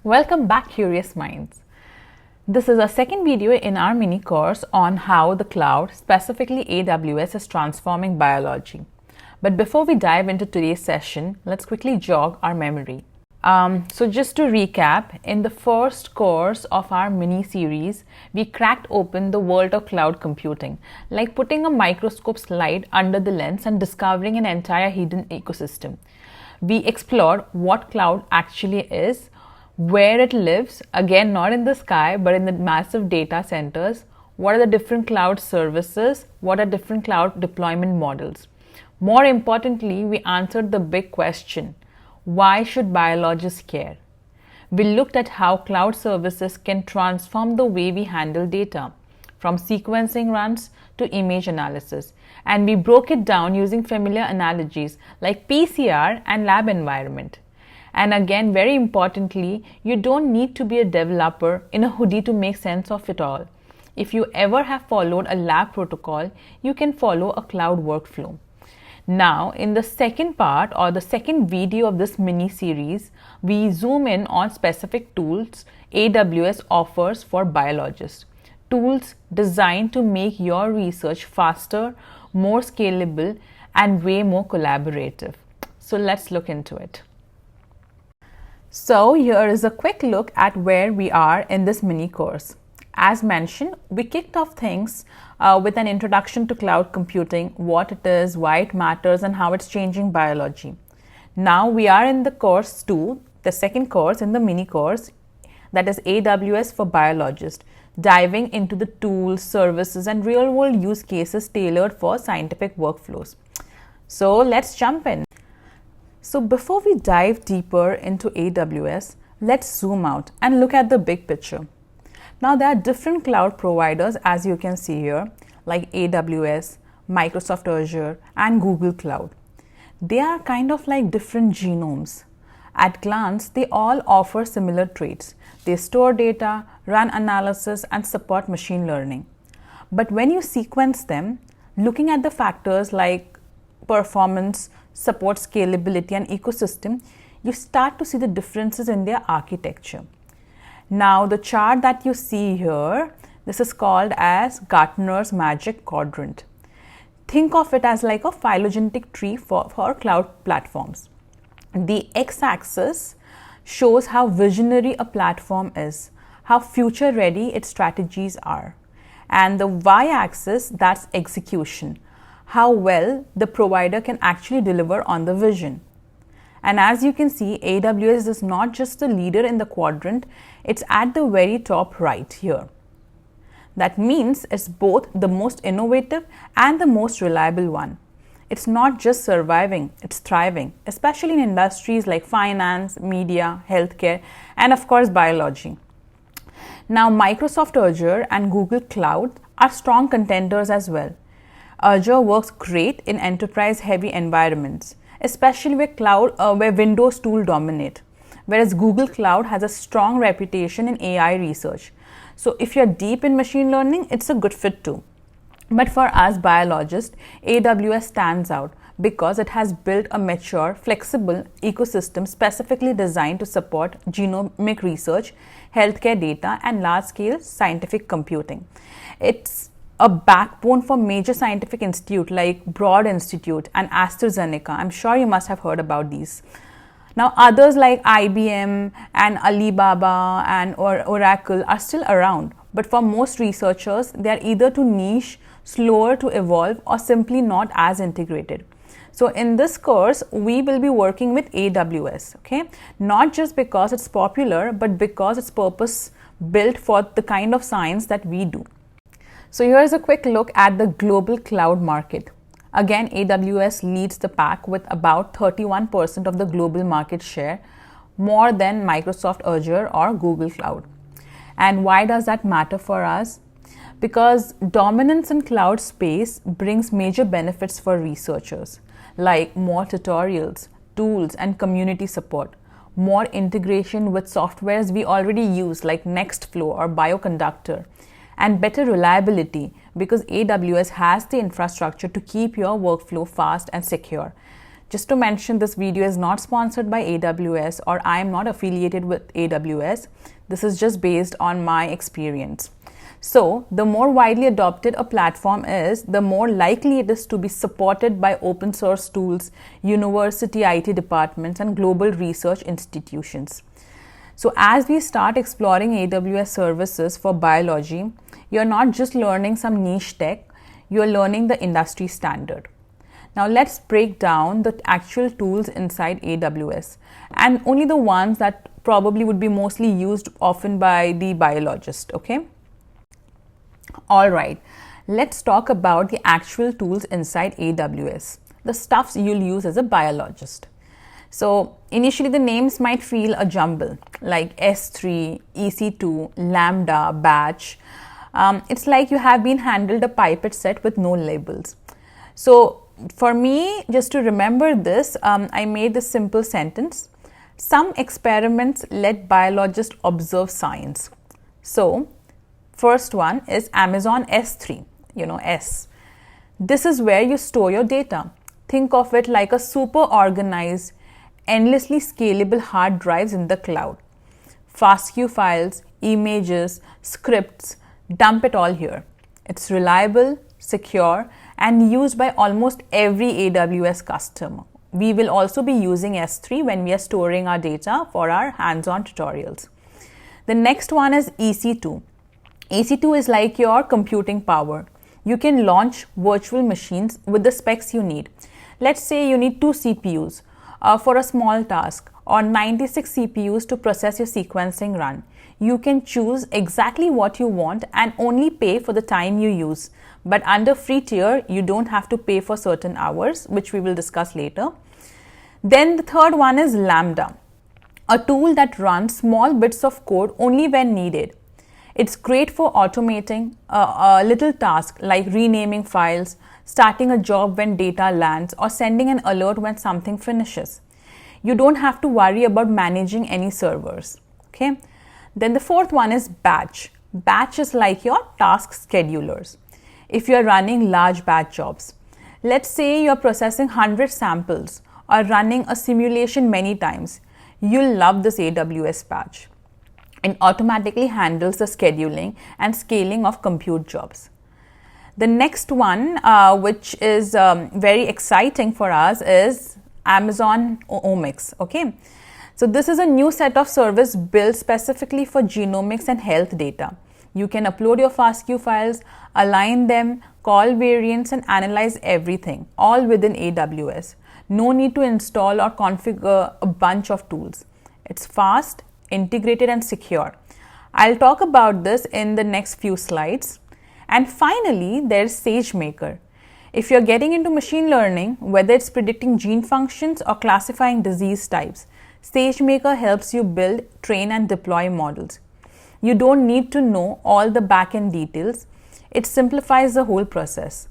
Welcome back, curious minds. This is a second video in our mini course on how the cloud, specifically AWS, is transforming biology. But before we dive into today's session, let's quickly jog our memory. So just to recap, in the first course of our mini series, we cracked open the world of cloud computing, like putting a microscope slide under the lens and discovering an entire hidden ecosystem. We explored what cloud actually is, where it lives, again not in the sky but in the massive data centers, what are the different cloud services, what are different cloud deployment models. More importantly, we answered the big question, why should biologists care? We looked at how cloud services can transform the way we handle data, from sequencing runs to image analysis, and we broke it down using familiar analogies like PCR and lab environment. And again, very importantly, you don't need to be a developer in a hoodie to make sense of it all. If you ever have followed a lab protocol, you can follow a cloud workflow. Now, in the second part or the second video of this mini series, we zoom in on specific tools AWS offers for biologists. Tools designed to make your research faster, more scalable, and way more collaborative. So let's look into it. So here is a quick look at where we are in this mini course. As mentioned, we kicked off things with an introduction to cloud computing, what it is, why it matters, and how it's changing biology. Now we are in the course 2, the second course in the mini course, that is AWS for Biologists, diving into the tools, services, and real-world use cases tailored for scientific workflows. So let's jump in. So before we dive deeper into AWS, let's zoom out and look at the big picture. Now there are different cloud providers, as you can see here, like AWS, Microsoft Azure, and Google Cloud. They are kind of like different genomes. At glance, they all offer similar traits. They store data, run analysis, and support machine learning. But when you sequence them, looking at the factors like performance, support, scalability, and ecosystem, you start to see the differences in their architecture. Now, the chart that you see here, this is called as Gartner's Magic Quadrant. Think of it as like a phylogenetic tree for cloud platforms. The x-axis shows how visionary a platform is, how future-ready its strategies are. And the y-axis, that's execution, how well the provider can actually deliver on the vision. And as you can see, AWS is not just the leader in the quadrant, it's at the very top right here. That means it's both the most innovative and the most reliable one. It's not just surviving, it's thriving, especially in industries like finance, media, healthcare, and of course biology. Now, Microsoft Azure and Google Cloud are strong contenders as well. Azure works great in enterprise-heavy environments, especially where Windows tools dominate, whereas Google Cloud has a strong reputation in AI research. So if you're deep in machine learning, it's a good fit too. But for us biologists, AWS stands out because it has built a mature, flexible ecosystem specifically designed to support genomic research, healthcare data, and large-scale scientific computing. It's a backbone for major scientific institutes like Broad Institute and AstraZeneca. I'm sure you must have heard about these. Now, others like IBM and Alibaba and Oracle are still around, but for most researchers, they are either too niche, slower to evolve, or simply not as integrated. So in this course, we will be working with AWS, okay? Not just because it's popular, but because it's purpose built for the kind of science that we do. So here's a quick look at the global cloud market. Again, AWS leads the pack with about 31% of the global market share, more than Microsoft Azure or Google Cloud. And why does that matter for us? Because dominance in cloud space brings major benefits for researchers, like more tutorials, tools, and community support, more integration with softwares we already use like Nextflow or Bioconductor, and better reliability because AWS has the infrastructure to keep your workflow fast and secure. Just to mention, this video is not sponsored by AWS, or I am not affiliated with AWS. This is just based on my experience. So, the more widely adopted a platform is, the more likely it is to be supported by open source tools, university IT departments, and global research institutions. So, as we start exploring AWS services for biology, you're not just learning some niche tech, you're learning the industry standard. Now let's break down the actual tools inside AWS, and only the ones that probably would be mostly used often by the biologist, okay? Alright, let's talk about the actual tools inside AWS, the stuffs you'll use as a biologist. So initially the names might feel a jumble, like S3, EC2, Lambda, batch. It's like you have been handled a pipette set with no labels. So for me, just to remember this, I made this simple sentence. Some experiments let biologists observe science. So, first one is Amazon S3, S. This is where you store your data. Think of it like a super organized, endlessly scalable hard drives in the cloud. FASTQ files, images, scripts, dump it all here. It's reliable, secure, and used by almost every AWS customer. We will also be using S3 when we are storing our data for our hands-on tutorials. The next one is EC2. EC2 is like your computing power. You can launch virtual machines with the specs you need. Let's say you need 2 CPUs for a small task, or 96 CPUs to process your sequencing run. You can choose exactly what you want and only pay for the time you use. But under free tier, you don't have to pay for certain hours, which we will discuss later. Then the third one is Lambda, a tool that runs small bits of code only when needed. It's great for automating a little task like renaming files, starting a job when data lands, or sending an alert when something finishes. You don't have to worry about managing any servers. Okay. Then the fourth one is batch. Batch is like your task schedulers. If you're running large batch jobs, let's say you're processing 100 samples or running a simulation many times, you'll love this AWS batch. It automatically handles the scheduling and scaling of compute jobs. The next one, which is very exciting for us, is Amazon Omics. Okay, so this is a new set of service built specifically for genomics and health data. You can upload your FASTQ files, align them, call variants, and analyze everything, all within AWS. No need to install or configure a bunch of tools. It's fast, integrated, and secure. I'll talk about this in the next few slides. And finally, there's SageMaker. If you're getting into machine learning, whether it's predicting gene functions or classifying disease types, SageMaker helps you build, train, and deploy models. You don't need to know all the back-end details. It simplifies the whole process.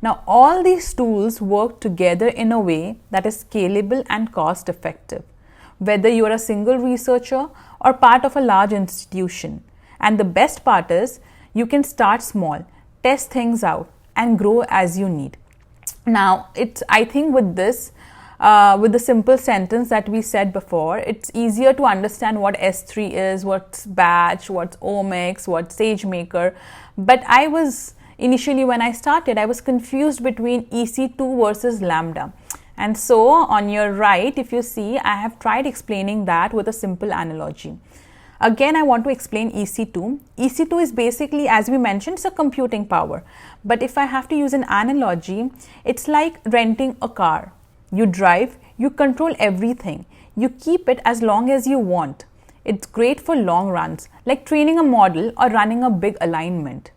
Now, all these tools work together in a way that is scalable and cost-effective, whether you are a single researcher or part of a large institution. And the best part is, you can start small, test things out, and grow as you need. Now, I think with this, with the simple sentence that we said before, it's easier to understand what S3 is, what's batch, what's omics, what's SageMaker. But initially when I started, I was confused between EC2 versus Lambda. And so on your right, if you see, I have tried explaining that with a simple analogy. Again, I want to explain EC2. EC2 is basically, as we mentioned, it's a computing power. But if I have to use an analogy, it's like renting a car. You drive, you control everything. You keep it as long as you want. It's great for long runs, like training a model or running a big alignment.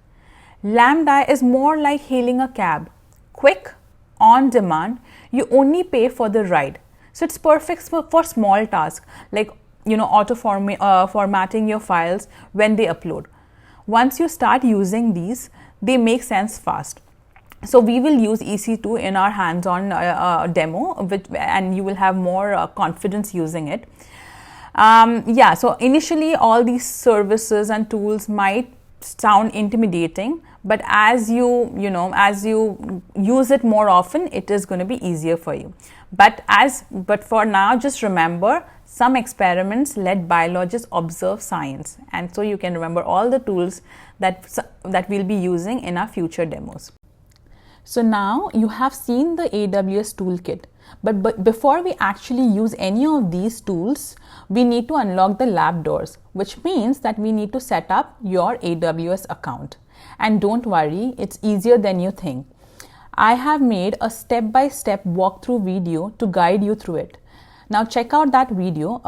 Lambda is more like hailing a cab. Quick, on demand, you only pay for the ride. So it's perfect for small tasks like formatting your files when they upload. Once you start using these, they make sense fast. So we will use EC2 in our hands-on demo, and you will have more confidence using it. So initially all these services and tools might sound intimidating, but as you use it more often, it is going to be easier for you. But for now, just remember, some experiments let biologists observe science, and so you can remember all the tools that we'll be using in our future demos. So now you have seen the AWS toolkit, but before we actually use any of these tools, we need to unlock the lab doors, which means that we need to set up your AWS account. And don't worry, it's easier than you think. I have made a step-by-step walkthrough video to guide you through it. Now check out that video.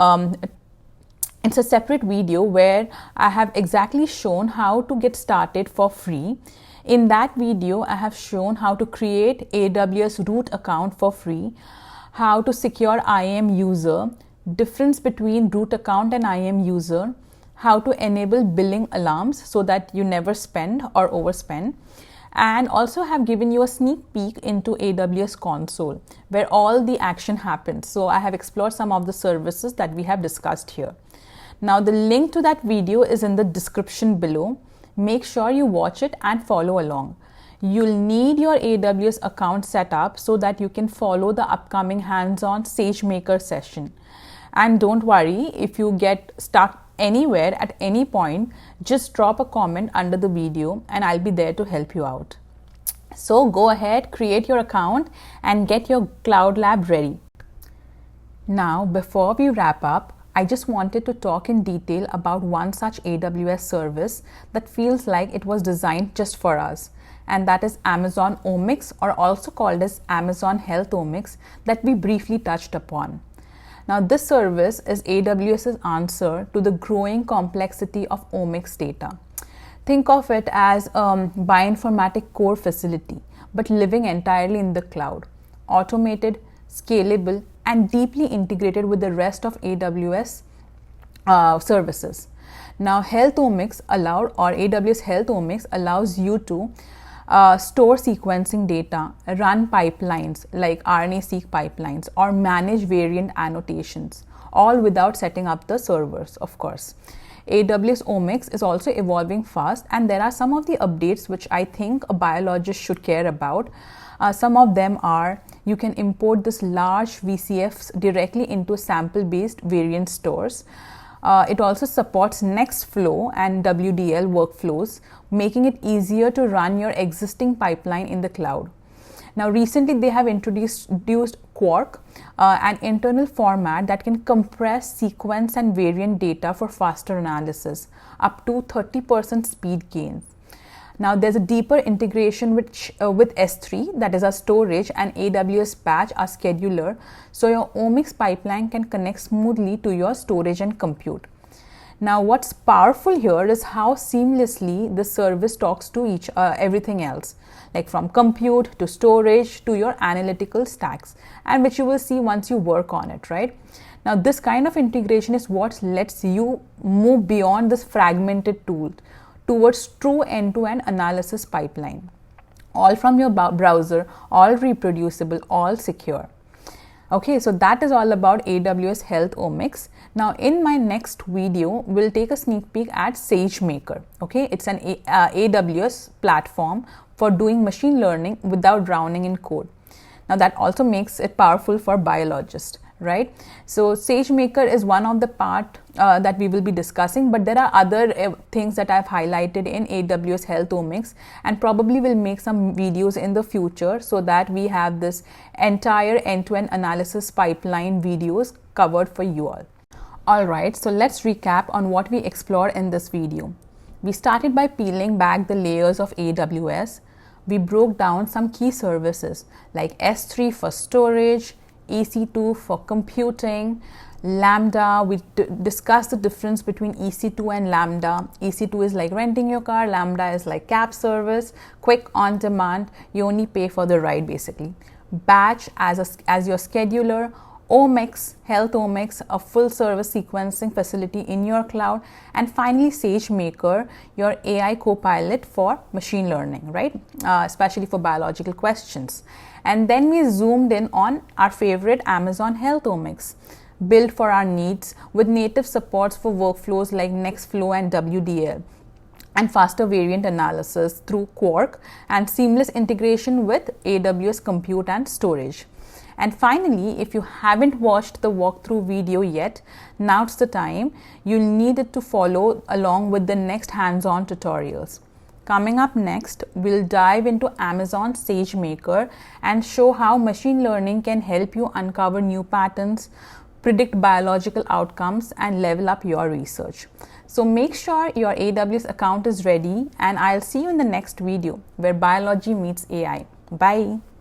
It's a separate video where I have exactly shown how to get started for free. In that video, I have shown how to create AWS root account for free, how to secure IAM user, difference between root account and IAM user, how to enable billing alarms so that you never spend or overspend, and also have given you a sneak peek into AWS Console where all the action happens. So I have explored some of the services that we have discussed here. Now the link to that video is in the description below. Make sure you watch it and follow along. You'll need your AWS account set up so that you can follow the upcoming hands-on SageMaker session. And don't worry, if you get stuck anywhere at any point, just drop a comment under the video and I'll be there to help you out. So go ahead, create your account and get your Cloud Lab ready. Now, before we wrap up, I just wanted to talk in detail about one such AWS service that feels like it was designed just for us, and that is Amazon Omics, or also called as Amazon HealthOmics, that we briefly touched upon. Now, this service is AWS's answer to the growing complexity of omics data. Think of it as a bioinformatic core facility, but living entirely in the cloud, automated, scalable, and deeply integrated with the rest of AWS services. Now, AWS HealthOmics allows you to store sequencing data, run pipelines like RNA-seq pipelines, or manage variant annotations, all without setting up the servers, of course. AWS Omics is also evolving fast, and there are some of the updates which I think a biologist should care about. Some of them are, you can import this large VCFs directly into sample-based variant stores. It also supports Nextflow and WDL workflows, making it easier to run your existing pipeline in the cloud. Now, recently they have introduced Quark, an internal format that can compress sequence and variant data for faster analysis, up to 30% speed gains. Now, there's a deeper integration with S3, that is our storage, and AWS Batch, our scheduler, so your omics pipeline can connect smoothly to your storage and compute. Now, what's powerful here is how seamlessly the service talks to everything else, like from compute to storage to your analytical stacks, and which you will see once you work on it, right? Now, this kind of integration is what lets you move beyond this fragmented tool towards true end-to-end analysis pipeline, all from your browser, all reproducible, all secure. Okay, so that is all about AWS HealthOmics. Now, in my next video, we'll take a sneak peek at SageMaker. Okay, it's an AWS platform for doing machine learning without drowning in code. Now, that also makes it powerful for biologists, right? So SageMaker is one of the part that we will be discussing, but there are other things that I've highlighted in AWS HealthOmics, and probably will make some videos in the future so that we have this entire end-to-end analysis pipeline videos covered for you all. Alright, so let's recap on what we explored in this video. We started by peeling back the layers of AWS. We broke down some key services like S3 for storage, EC2 for computing, Lambda. We discussed the difference between EC2 and Lambda. EC2 is like renting your car, Lambda is like cab service, quick on demand, you only pay for the ride basically. Batch as your scheduler, Omics, HealthOmics, a full service sequencing facility in your cloud, and finally SageMaker, your AI co-pilot for machine learning, right? Especially for biological questions. And then we zoomed in on our favorite Amazon HealthOmics, built for our needs with native supports for workflows like Nextflow and WDL. and faster variant analysis through Quark, and seamless integration with AWS Compute and Storage. And finally, if you haven't watched the walkthrough video yet, now's the time. You'll need it to follow along with the next hands-on tutorials. Coming up next, we'll dive into Amazon SageMaker and show how machine learning can help you uncover new patterns, predict biological outcomes, and level up your research. So make sure your AWS account is ready, and I'll see you in the next video where biology meets AI. Bye.